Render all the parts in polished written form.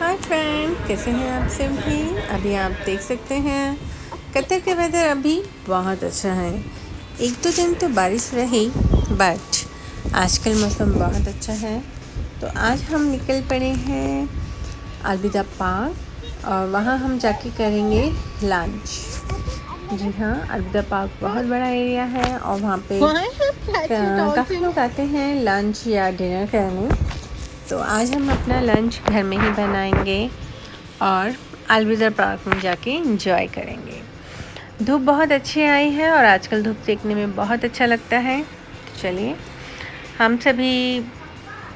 Hi friend, कैसे हैं आप सब भी। अभी आप देख सकते हैं कतर के वेदर अभी बहुत अच्छा है। एक दो दिन तो बारिश रही बट आजकल मौसम बहुत अच्छा है। तो आज हम निकल पड़े हैं अलविदा पार्क और वहाँ हम जाके करेंगे लंच। जी हाँ, अलविदा पार्क बहुत बड़ा एरिया है और वहाँ पे काफ़ी लोग आते हैं लंच या डिनर करने। तो आज हम अपना लंच घर में ही बनाएंगे और अलविदा पार्क में जाके एंजॉय करेंगे। धूप बहुत अच्छी आई है और आजकल धूप सेकने में बहुत अच्छा लगता है। तो चलिए हम सभी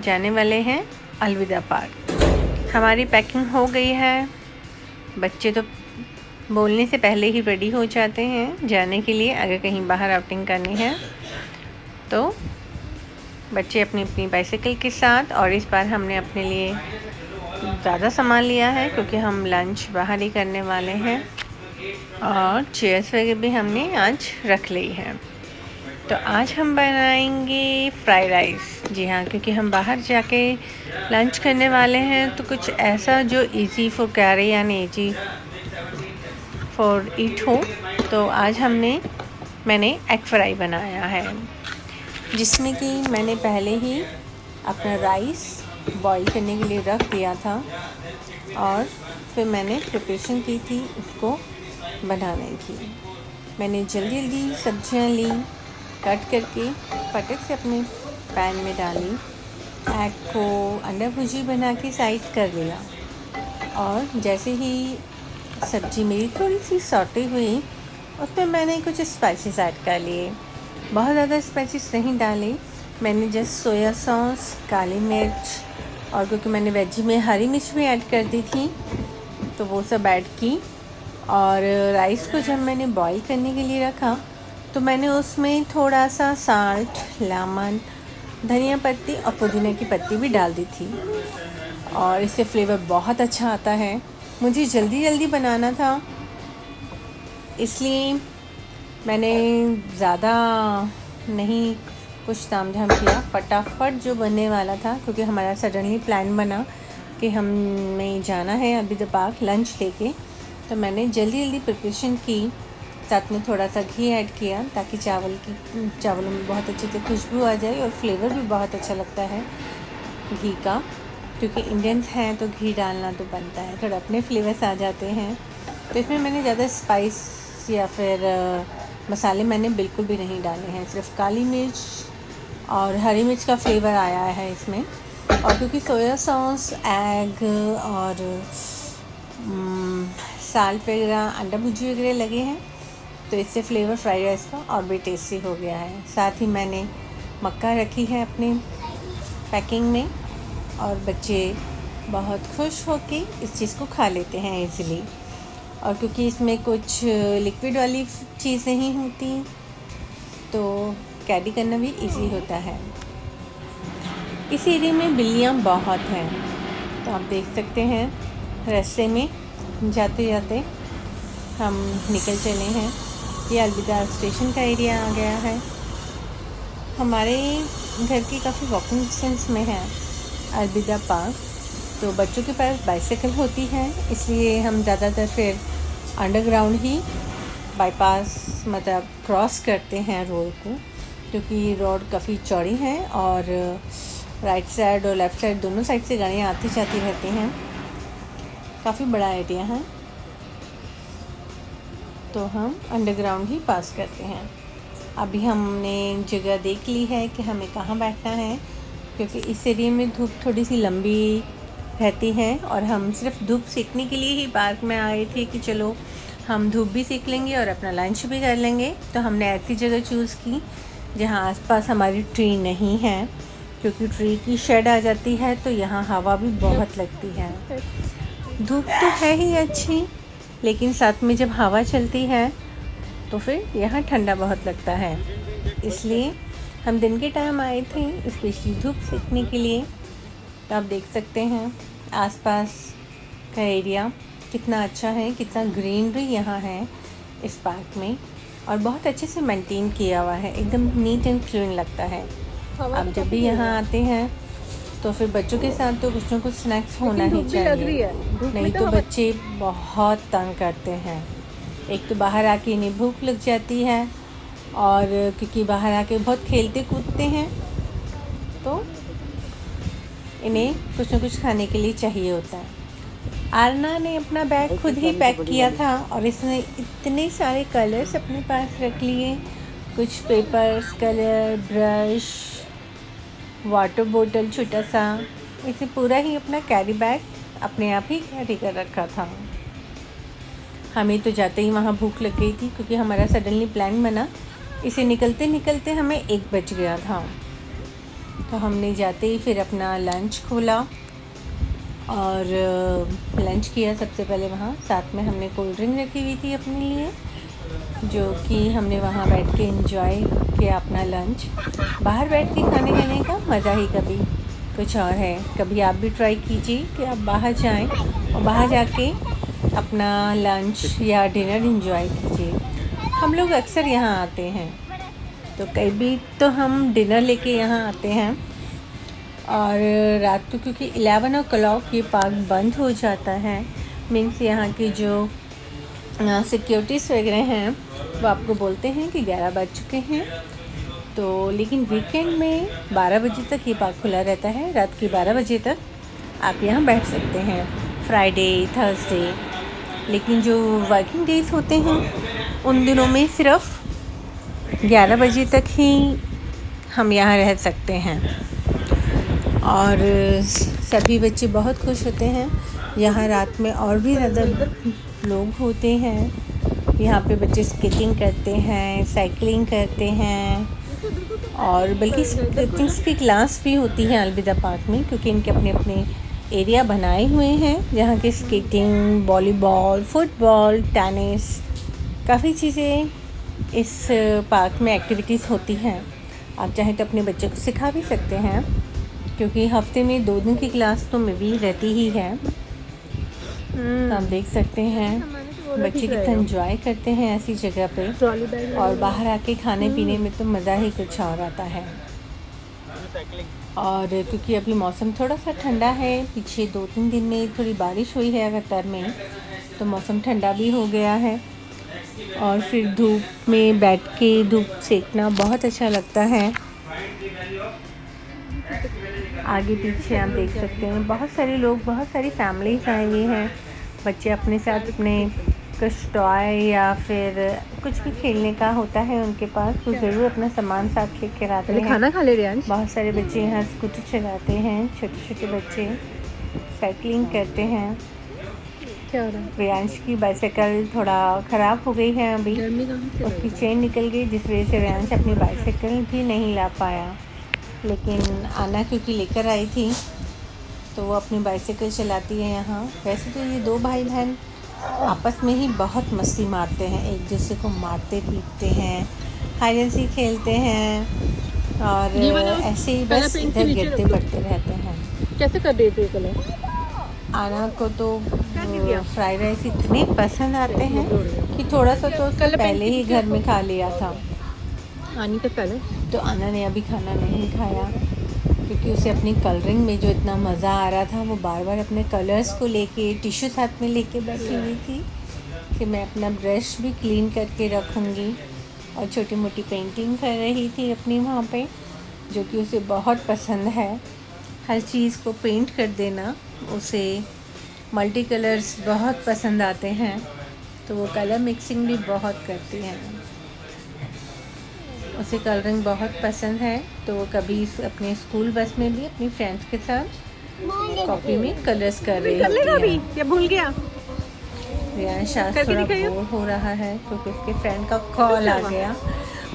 जाने वाले हैं अलविदा पार्क। हमारी पैकिंग हो गई है। बच्चे तो बोलने से पहले ही रेडी हो जाते हैं जाने के लिए, अगर कहीं बाहर आउटिंग करनी है तो बच्चे अपनी अपनी बाइसाइकिल के साथ। और इस बार हमने अपने लिए ज़्यादा सामान लिया है क्योंकि हम लंच बाहर ही करने वाले हैं और चेयर्स वगैरह भी हमने आज रख ली है। तो आज हम बनाएंगे फ्राइड राइस। जी हाँ, क्योंकि हम बाहर जाके लंच करने वाले हैं तो कुछ ऐसा जो इजी फॉर कैरी यानी इजी फॉर ईट हो। तो आज मैंने एग फ्राई बनाया है, जिसमें कि मैंने पहले ही अपना राइस बॉईल करने के लिए रख दिया था और फिर मैंने प्रिपरेशन की थी उसको बनाने की। मैंने जल्दी जल्दी सब्जियां ली, कट करके फटक से अपने पैन में डाली, एग को अंडा भुर्जी बना के साइड कर लिया और जैसे ही सब्जी मेरी थोड़ी सी सॉटे हुई उसमें मैंने कुछ स्पाइसेस ऐड कर लिए। बहुत ज़्यादा स्पाइसेस नहीं डाले, मैंने जस्ट सोया सॉस, काली मिर्च और क्योंकि मैंने वेजी में हरी मिर्च भी ऐड कर दी थी तो वो सब ऐड की। और राइस को जब मैंने बॉईल करने के लिए रखा तो मैंने उसमें थोड़ा सा साल्ट, लेमन, धनिया पत्ती और पुदीना की पत्ती भी डाल दी थी और इससे फ्लेवर बहुत अच्छा आता है। मुझे जल्दी जल्दी बनाना था इसलिए मैंने ज़्यादा नहीं कुछ तामझाम किया, फटाफट जो बनने वाला था क्योंकि हमारा सडनली प्लान बना कि हमें जाना है अलविदा पार्क लंच लेके। तो मैंने जल्दी जल्दी प्रिपरेशन की, साथ में थोड़ा सा घी ऐड किया ताकि चावलों में बहुत अच्छे से खुशबू आ जाए और फ्लेवर भी बहुत अच्छा लगता है घी का, क्योंकि इंडियंस हैं तो घी डालना तो बनता है, थोड़ा अपने फ्लेवर्स आ जाते हैं। तो इसमें मैंने ज़्यादा स्पाइस या फिर मसाले मैंने बिल्कुल भी नहीं डाले हैं, सिर्फ काली मिर्च और हरी मिर्च का फ्लेवर आया है इसमें। और क्योंकि सोया सॉस, एग और साल्ट वगैरह, अंडा भुर्जी वगैरह लगे हैं तो इससे फ्लेवर फ्राइड राइस का और भी टेस्टी हो गया है। साथ ही मैंने मक्का रखी है अपने पैकिंग में और बच्चे बहुत खुश होके इस चीज़ को खा लेते हैं इजीली। और क्योंकि इसमें कुछ लिक्विड वाली चीज़ नहीं होती तो कैरी करना भी इजी होता है। इस एरिया में बिल्लियाँ बहुत हैं तो आप देख सकते हैं रास्ते में जाते जाते हम निकल चले हैं। ये अलविदा स्टेशन का एरिया आ गया है। हमारे घर की काफ़ी वॉकिंग डिस्टेंस में है अलविदा पार्क। तो बच्चों के पास बाइसाइकिल होती है इसलिए हम ज़्यादातर फिर अंडरग्राउंड ही बाईपास मतलब क्रॉस करते हैं रोड को, क्योंकि रोड काफ़ी चौड़ी है और राइट साइड और लेफ़्ट साइड दोनों साइड से गाड़ियाँ आती जाती रहती हैं। काफ़ी बड़ा एरिया है तो हम अंडरग्राउंड ही पास करते हैं। अभी हमने जगह देख ली है कि हमें कहाँ बैठना है, क्योंकि इस एरिया में धूप थोड़ी सी लंबी रहती है और हम सिर्फ धूप सेकने के लिए ही पार्क में आए थे कि चलो हम धूप भी सेक लेंगे और अपना लंच भी कर लेंगे। तो हमने ऐसी जगह चूज़ की जहाँ आसपास हमारी ट्री नहीं है, क्योंकि ट्री की शेड आ जाती है तो यहाँ हवा भी बहुत लगती है। धूप तो है ही अच्छी, लेकिन साथ में जब हवा चलती है तो फिर यहाँ ठंडा बहुत लगता है, इसलिए हम दिन के टाइम आए थे स्पेशली धूप सेकने के लिए। तो आप देख सकते हैं आसपास का एरिया कितना अच्छा है, कितना ग्रीनरी यहाँ है इस पार्क में और बहुत अच्छे से मेंटेन किया हुआ है, एकदम नीट एंड क्लीन लगता है। आप जब भी यहाँ आते हैं तो फिर बच्चों के साथ तो कुछ ना कुछ स्नैक्स होना ही चाहिए, नहीं तो बच्चे बहुत तंग करते हैं। एक तो बाहर आके इन्हें भूख लग जाती है, और क्योंकि बाहर आके बहुत खेलते कूदते हैं तो इन्हें कुछ ना कुछ खाने के लिए चाहिए होता है। आरना ने अपना बैग खुद ही पैक किया था और इसने इतने सारे कलर्स अपने पास रख लिए, कुछ पेपर्स, कलर, ब्रश, वाटर बोतल छोटा सा, इसे पूरा ही अपना कैरी बैग अपने आप ही कैरी कर रखा था। हमें तो जाते ही वहाँ भूख लग गई थी क्योंकि हमारा सडनली प्लान बना। इसे निकलते निकलते हमें 1 बज गया था, तो हमने जाते ही फिर अपना लंच खोला और लंच किया। सबसे पहले वहाँ साथ में हमने कोल्ड ड्रिंक रखी हुई थी अपने लिए, जो कि हमने वहाँ बैठ के एंजॉय किया अपना लंच। बाहर बैठ के खाने का मज़ा ही कभी कुछ और है। कभी आप भी ट्राई कीजिए कि आप बाहर जाएं और बाहर जाके अपना लंच या डिनर एंजॉय कीजिए। हम लोग अक्सर यहाँ आते हैं, तो कभी तो हम डिनर लेके यहाँ आते हैं, और रात को क्योंकि 11 o'clock ये पार्क बंद हो जाता है। मीन्स यहाँ की जो सिक्योरिटीज़ वगैरह हैं वो आपको बोलते हैं कि 11 बज चुके हैं। तो लेकिन वीकेंड में 12 बजे तक ये पार्क खुला रहता है। रात के 12 बजे तक आप यहाँ बैठ सकते हैं, फ्राइडे, थर्सडे। लेकिन जो वर्किंग डेज होते हैं उन दिनों में सिर्फ 11 बजे तक ही हम यहाँ रह सकते हैं। और सभी बच्चे बहुत खुश होते हैं। यहाँ रात में और भी ज़्यादा लोग होते हैं। यहाँ पे बच्चे स्केटिंग करते हैं, साइकिलिंग करते हैं, और बल्कि स्केटिंग्स की क्लास भी होती है अलविदा पार्क में, क्योंकि इनके अपने अपने एरिया बनाए हुए हैं जहाँ के स्केटिंग, वॉलीबॉल, फुटबॉल, टेनिस, काफ़ी चीज़ें इस पार्क में एक्टिविटीज़ होती हैं। आप चाहें तो अपने बच्चे को सिखा भी सकते हैं, क्योंकि हफ्ते में 2 दिन की क्लास तो में भी रहती ही है। तो आप देख सकते हैं बच्चे कितना एंजॉय करते हैं ऐसी जगह पे, और बाहर आके खाने पीने में तो मज़ा ही कुछ और आता है। और क्योंकि अभी मौसम थोड़ा सा ठंडा है, पीछे 2-3 दिन में थोड़ी बारिश हुई है कतर में, तो मौसम ठंडा भी हो गया है। और फिर धूप में बैठ के धूप सेकना बहुत अच्छा लगता है। आगे पीछे आप देख सकते हैं बहुत सारे लोग, बहुत सारी फैमिलीज आई हुई हैं। बच्चे अपने साथ अपने कुछ टॉय या फिर कुछ भी खेलने का होता है उनके पास, तो ज़रूर अपना सामान साथ लेकर आते हैं। खाना खा ले रहे हैं। बहुत सारे बच्चे यहाँ स्कूटर चलाते हैं, छोटे छोटे बच्चे साइकिलिंग करते हैं। क्या हो रहा है? रियांश की बाइसाइकिल थोड़ा ख़राब हो गई है अभी, उसकी चेन निकल गई, जिस वजह से रियांश अपनी बाइसाइकिल भी नहीं ला पाया। लेकिन आना क्योंकि लेकर आई थी तो वो अपनी बाइसाइकिल चलाती है यहाँ। वैसे तो ये 2 भाई बहन आपस में ही बहुत मस्ती मारते हैं, एक दूसरे को मारते पीटते हैं, हाइड एंड सीक खेलते हैं, और ऐसे ही बस इधर गिरते पड़ते रहते हैं। कैसे कर रही थी कलर? आना को तो फ्राइड राइस इतने पसंद आते हैं कि थोड़ा सा तो उसका पहले ही घर में खा लिया था। आनी तक पहले तो आना ने अभी खाना नहीं खाया, क्योंकि उसे अपनी कलरिंग में जो इतना मज़ा आ रहा था, वो बार बार अपने कलर्स को लेके टिश्यू साथ में लेके बैठी हुई थी कि मैं अपना ब्रश भी क्लीन करके रखूँगी, और छोटी मोटी पेंटिंग कर रही थी अपनी वहाँ पे, जो कि उसे बहुत पसंद है। हर चीज़ को पेंट कर देना उसे, मल्टी कलर्स बहुत पसंद आते हैं, तो वो कलर मिक्सिंग भी बहुत करती हैं। उसे कलरिंग बहुत पसंद है, तो वो कभी अपने स्कूल बस में भी अपनी फ्रेंड्स के साथ कॉपी में कलर्स कर रही होती है। या भूल गया? रियांश आज थोड़ा बोर हो रहा है क्योंकि उसके फ्रेंड का कॉल आ गया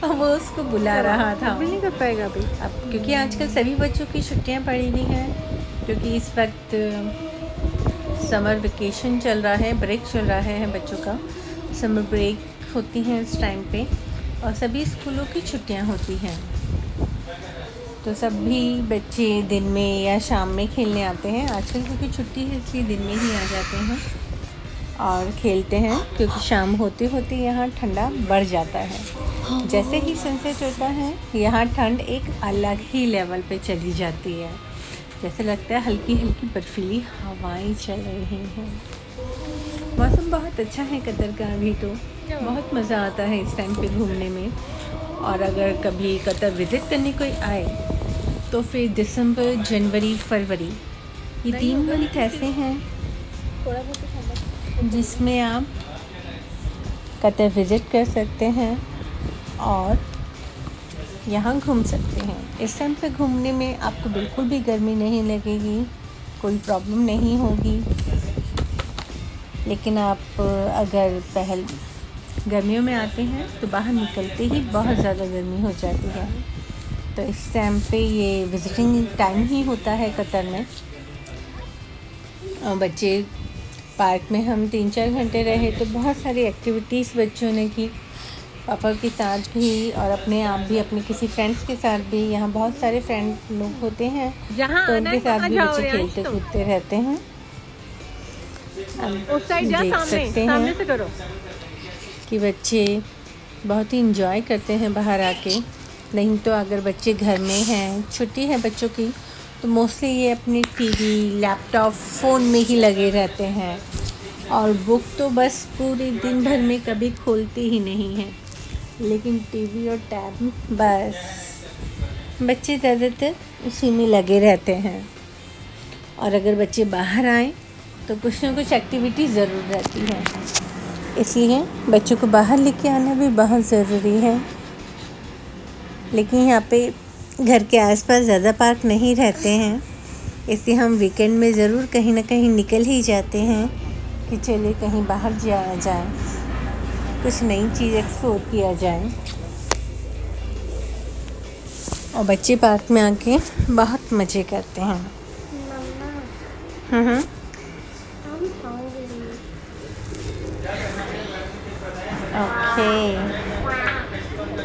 और वो उसको बुला रहा था। नहीं कर पाएगा अभी अब क्योंकि आजकल सभी बच्चों की छुट्टियां पड़ी हुई हैं, क्योंकि इस वक्त समर वेकेशन चल रहा है, ब्रेक चल रहा है बच्चों का। समर ब्रेक होती हैं इस टाइम पे, और सभी स्कूलों की छुट्टियां होती हैं, तो सभी बच्चे दिन में या शाम में खेलने आते हैं। आजकल क्योंकि छुट्टी है इसलिए दिन में ही आ जाते हैं और खेलते हैं, क्योंकि शाम होते होते यहाँ ठंडा बढ़ जाता है। जैसे ही सनसेट होता है यहाँ ठंड एक अलग ही लेवल पे चली जाती है। जैसे लगता है हल्की हल्की बर्फीली हवाएं चल रही हैं। मौसम बहुत अच्छा है कतर का अभी तो, बहुत मज़ा आता है इस टाइम पे घूमने में। और अगर कभी कतर विज़िट करने कोई आए तो फिर दिसंबर, जनवरी, फरवरी ये 3 मंथ ऐसे हैं थोड़ा बहुत तो ठंडा। जिसमें आप कतर विज़िट कर सकते हैं और यहाँ घूम सकते हैं। इस टाइम पे घूमने में आपको बिल्कुल भी गर्मी नहीं लगेगी, कोई प्रॉब्लम नहीं होगी। लेकिन आप अगर गर्मियों में आते हैं तो बाहर निकलते ही बहुत ज़्यादा गर्मी हो जाती है। तो इस टाइम पे ये विज़िटिंग टाइम ही होता है कतर में। और बच्चे पार्क में हम 3-4 घंटे रहे तो बहुत सारी एक्टिविटीज़ बच्चों ने की, पापा के साथ भी और अपने आप भी, अपने किसी फ्रेंड्स के साथ भी। यहाँ बहुत सारे फ्रेंड लोग होते हैं तो उनके साथ भी बच्चे खेलते कूदते रहते हैं। उस साइड जा, देख सामने सकते सामने हैं से करो। कि बच्चे बहुत ही इंजॉय करते हैं बाहर आके। नहीं तो अगर बच्चे घर में हैं, छुट्टी है बच्चों की, तो मोस्टली ये अपनी टीवी, लैपटॉप, फ़ोन में ही लगे रहते हैं और बुक तो बस पूरे दिन भर में कभी खोलते ही नहीं हैं। लेकिन टीवी और टैब बस बच्चे ज़्यादातर उसी में लगे रहते हैं। और अगर बच्चे बाहर आएँ तो कुछ ना कुछ एक्टिविटी ज़रूर रहती है, इसलिए बच्चों को बाहर लेके आना भी बहुत ज़रूरी है। लेकिन यहाँ पे घर के आसपास ज़्यादा पार्क नहीं रहते हैं, इसलिए हम वीकेंड में ज़रूर कहीं ना कहीं निकल ही जाते हैं कि चलिए कहीं बाहर जाया जाए, कुछ नई चीज़ एक्सप्लोर किया जाए। और बच्चे पार्क में आके बहुत मज़े करते हैं। हम्म ओके,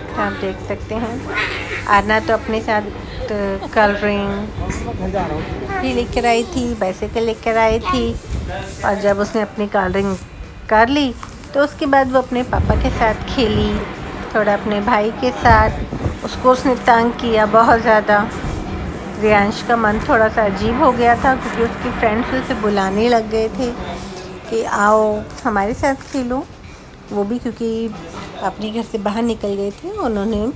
तो आप देख सकते हैं आना तो अपने साथ कलरिंग भी लेकर आई थी, बाइसाइकिल लेकर आई थी। और जब उसने अपनी कलरिंग कर ली तो उसके बाद वो अपने पापा के साथ खेली, थोड़ा अपने भाई के साथ। उसको उसने तंग किया बहुत ज़्यादा। रियांश का मन थोड़ा सा अजीब हो गया था क्योंकि उसके फ्रेंड्स उसे बुलाने लग गए थे कि आओ हमारे साथ खेलो। वो भी क्योंकि अपने घर से बाहर निकल गए थे, उन्होंने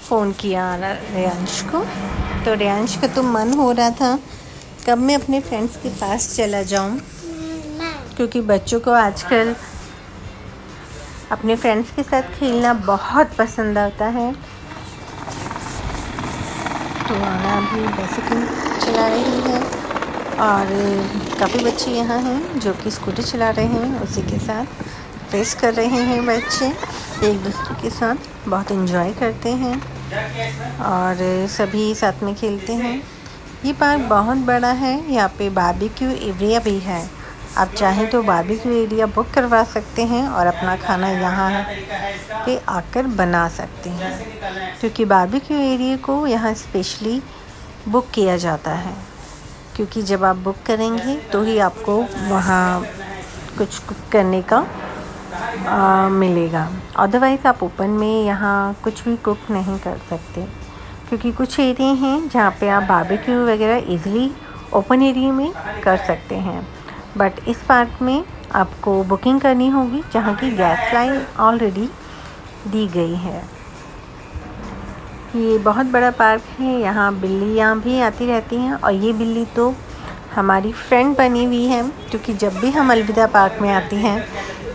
फ़ोन किया रियांश को। तो रियांश का तो मन हो रहा था कब मैं अपने फ्रेंड्स के पास चला जाऊं, क्योंकि बच्चों को आजकल अपने फ्रेंड्स के साथ खेलना बहुत पसंद आता है। तो आना भी बाइसाइकिल चला रही है और काफ़ी बच्चे यहाँ हैं जो कि स्कूटी चला रहे हैं, उसी के साथ रेस कर रहे हैं। बच्चे एक दूसरे के साथ बहुत एंजॉय करते हैं और सभी साथ में खेलते हैं। ये पार्क बहुत बड़ा है, यहाँ पे बारबेक्यू एरिया भी है। आप चाहें तो बारबेक्यू एरिया बुक करवा सकते हैं और अपना खाना यहाँ पे आकर बना सकते हैं, क्योंकि बारबेक्यू एरिया को यहाँ स्पेशली बुक किया जाता है। क्योंकि जब आप बुक करेंगे तो ही आपको वहाँ कुछ कुक करने का मिलेगा। अदरवाइज़ आप ओपन में यहाँ कुछ भी कुक नहीं कर सकते, क्योंकि कुछ एरिया हैं जहाँ पे आप बारबेक्यू वगैरह इजीली ओपन एरिया में कर सकते हैं। बट इस पार्क में आपको बुकिंग करनी होगी, जहाँ की गैस लाइन ऑलरेडी दी गई है। ये बहुत बड़ा पार्क है, यहाँ बिल्लियाँ भी आती रहती हैं और ये बिल्ली तो हमारी फ्रेंड बनी हुई है, क्योंकि जब भी हम अलविदा पार्क में आती हैं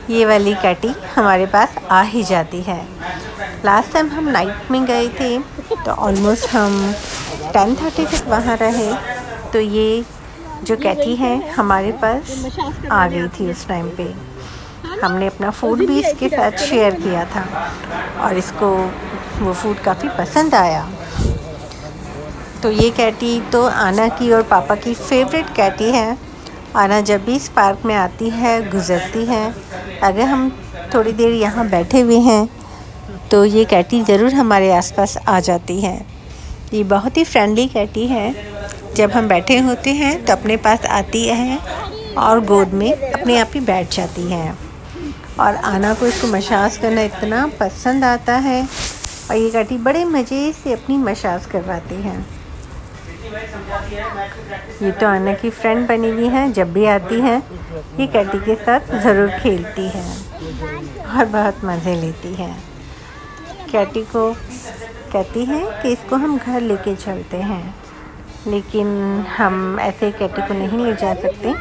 ये वाली कैटी हमारे पास आ ही जाती है। लास्ट टाइम हम नाइट में गए थे तो ऑलमोस्ट हम 10:30 तक वहाँ रहे, तो ये जो कैटी है हमारे पास आ गई थी उस टाइम पे। हमने अपना फूड भी इसके साथ शेयर किया था और इसको वो फूड काफ़ी पसंद आया। तो ये कैटी तो आना की और पापा की फेवरेट कैटी है। आना जब भी इस पार्क में आती है, गुज़रती है, अगर हम थोड़ी देर यहाँ बैठे हुए हैं तो ये कैटी ज़रूर हमारे आसपास आ जाती है। ये बहुत ही फ्रेंडली कैटी है, जब हम बैठे होते हैं तो अपने पास आती है और गोद में अपने आप ही बैठ जाती है। और आना को इसको मसाज करना इतना पसंद आता है और ये कैटी बड़े मज़े से अपनी मसाज करवाती है। ये तो अन्ना की फ्रेंड बनी हुई है, जब भी आती है ये कैटी के साथ ज़रूर खेलती है और बहुत मज़े लेती है। कैटी को कहती है कि इसको हम घर लेके चलते हैं, लेकिन हम ऐसे कैटी को नहीं ले जा सकते।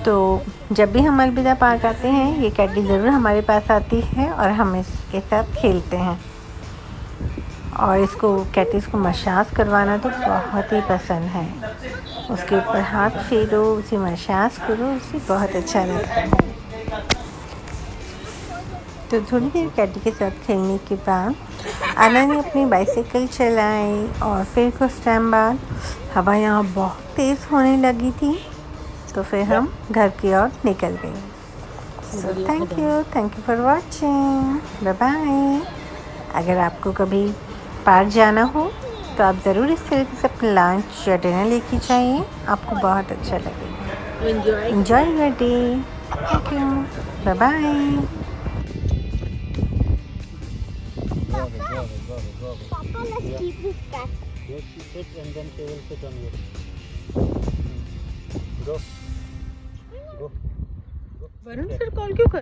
तो जब भी हम अलविदा पार्क आते हैं ये कैटी ज़रूर हमारे पास आती है और हम इसके साथ खेलते हैं। और इसको कैटीज़ को मसाज करवाना तो बहुत ही पसंद है। उसके ऊपर हाथ फेरो, उसे मसाज करो, उसे बहुत अच्छा लगता है। तो थोड़ी देर कैटी के साथ खेलने के बाद अन्ना ने अपनी बाइसाइकिल चलाई और फिर कुछ टाइम बाद हवा यहाँ बहुत तेज़ होने लगी थी, तो फिर हम घर की ओर निकल गए। So thank you for watching, bye bye. अगर आपको कभी पार्क जाना हो तो आप ज़रूर इस तरीके से अपना लंच या डिनर लेके जाइए, आपको बहुत अच्छा लगेगा। Enjoy your day. Thank you, bye bye. Papa, let's keep this cat. Yes, you sit and then they will sit on you. Go. Go. Varun फिर कॉल क्यों कर